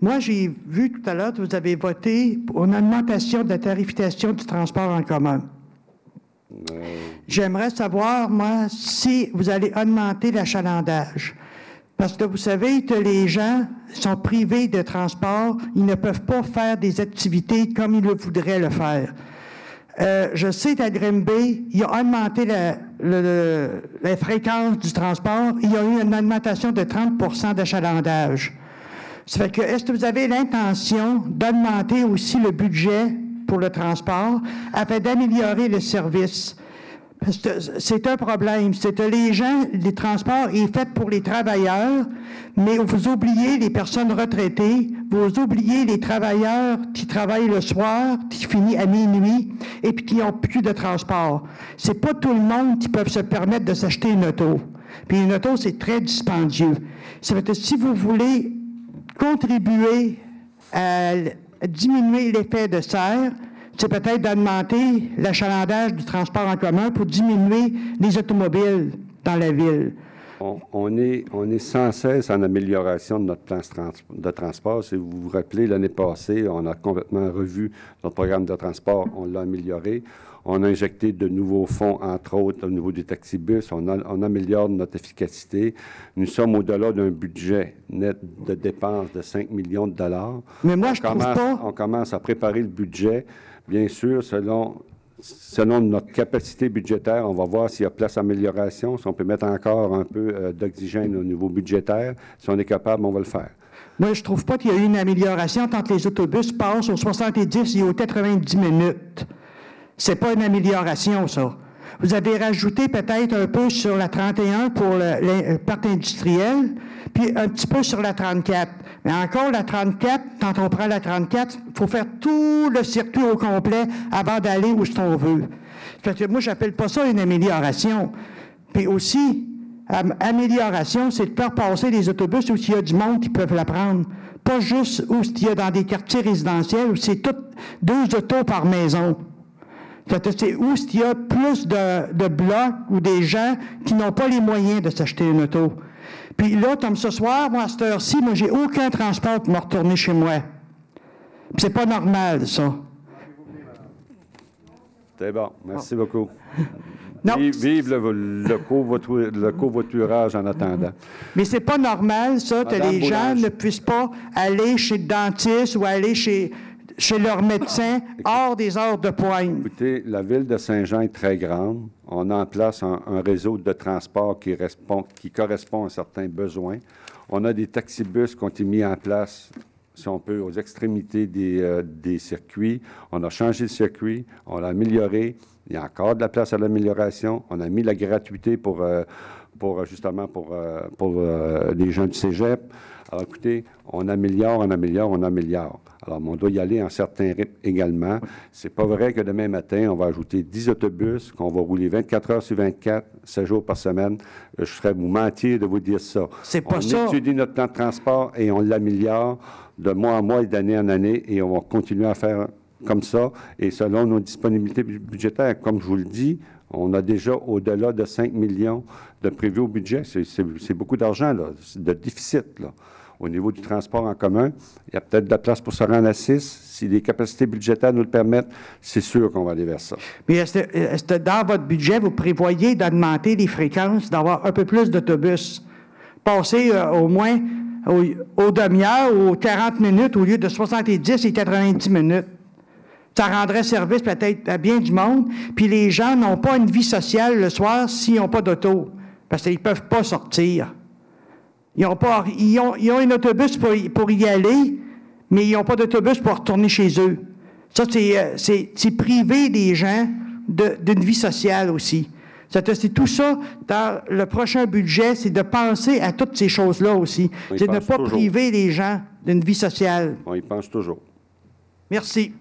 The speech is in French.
Moi, j'ai vu tout à l'heure que vous avez voté pour une augmentation de la tarification du transport en commun. J'aimerais savoir, moi, si vous allez augmenter l'achalandage. Parce que vous savez que les gens sont privés de transport, ils ne peuvent pas faire des activités comme ils le voudraient le faire. Je sais qu'à Grimby, il a augmenté la fréquence du transport. Il y a eu une augmentation de 30 d'achalandage. Ça fait que, est-ce que vous avez l'intention d'augmenter aussi le budget pour le transport afin d'améliorer le service? Parce que c'est un problème. C'est que les transports est fait pour les travailleurs, mais vous oubliez les personnes retraitées, vous oubliez les travailleurs qui travaillent le soir, qui finissent à minuit, et puis qui n'ont plus de transport. C'est pas tout le monde qui peut se permettre de s'acheter une auto. Puis une auto, c'est très dispendieux. Ça veut dire que si vous voulez contribuer à diminuer l'effet de serre, c'est peut-être d'augmenter l'achalandage du transport en commun pour diminuer les automobiles dans la ville. On est sans cesse en amélioration de notre plan de transport. Si vous vous rappelez, l'année passée, on a complètement revu notre programme de transport, on l'a amélioré. On a injecté de nouveaux fonds, entre autres, au niveau des taxibus. On améliore notre efficacité. Nous sommes au-delà d'un budget net de dépenses de 5 millions de dollars. Mais moi, je trouve pas... On commence à préparer le budget, bien sûr, selon notre capacité budgétaire. On va voir s'il y a place à amélioration, si on peut mettre encore un peu d'oxygène au niveau budgétaire. Si on est capable, on va le faire. Moi, je trouve pas qu'il y a eu une amélioration tant que les autobus passent aux 70 et aux 90 minutes. C'est pas une amélioration, ça. Vous avez rajouté peut-être un peu sur la 31 pour le parc industriel, puis un petit peu sur la 34. Mais encore, la 34, quand on prend la 34, il faut faire tout le circuit au complet avant d'aller où on veut. Fait que moi, j'appelle pas ça une amélioration. Puis aussi, amélioration, c'est de faire passer les autobus où il y a du monde qui peuvent la prendre. Pas juste où il y a dans des quartiers résidentiels où c'est toutes 2 autos par maison. C'est où il y a plus de blocs ou des gens qui n'ont pas les moyens de s'acheter une auto. Puis là, comme ce soir, moi, à cette heure-ci, moi, j'ai aucun transport pour me retourner chez moi. Puis c'est pas normal, ça. C'est bon. Merci beaucoup. Non. Vive le covoiturage en attendant. Mais c'est pas normal, ça, que les gens ne puissent pas aller chez le dentiste ou aller chez leur médecin hors des heures de pointe. Écoutez, la ville de Saint-Jean est très grande. On a en place un réseau de transport qui correspond à certains besoins. On a des taxibus qui ont été mis en place, si on peut, aux extrémités des circuits. On a changé le circuit, on l'a amélioré. Il y a encore de la place à l'amélioration. On a mis la gratuité pour les gens du cégep. Alors, écoutez, on améliore. Alors, on doit y aller en certain rythme également. C'est pas vrai que demain matin, on va ajouter 10 autobus, qu'on va rouler 24 heures sur 24, 7 jours par semaine. Je serais vous mentir de vous dire ça. C'est pas ça. On étudie notre plan de transport et on l'améliore de mois en mois et d'année en année, et on va continuer à faire comme ça, et selon nos disponibilités budgétaires. Comme je vous le dis, on a déjà au-delà de 5 millions de prévus au budget. C'est beaucoup d'argent, là, de déficit, là. Au niveau du transport en commun, il y a peut-être de la place pour se rendre à 6. Si les capacités budgétaires nous le permettent, c'est sûr qu'on va aller vers ça. Mais est-ce que dans votre budget, vous prévoyez d'augmenter les fréquences, d'avoir un peu plus d'autobus? Passer au moins aux demi-heures ou aux 40 minutes au lieu de 70 et 90 minutes. Ça rendrait service peut-être à bien du monde. Puis les gens n'ont pas une vie sociale le soir s'ils n'ont pas d'auto, parce qu'ils ne peuvent pas sortir. Ils ont un autobus pour y aller, mais ils n'ont pas d'autobus pour retourner chez eux. Ça, c'est priver des gens d'une vie sociale aussi. C'est tout ça, dans le prochain budget, c'est de penser à toutes ces choses-là aussi. C'est de ne pas priver les gens d'une vie sociale. On y pense toujours. Merci.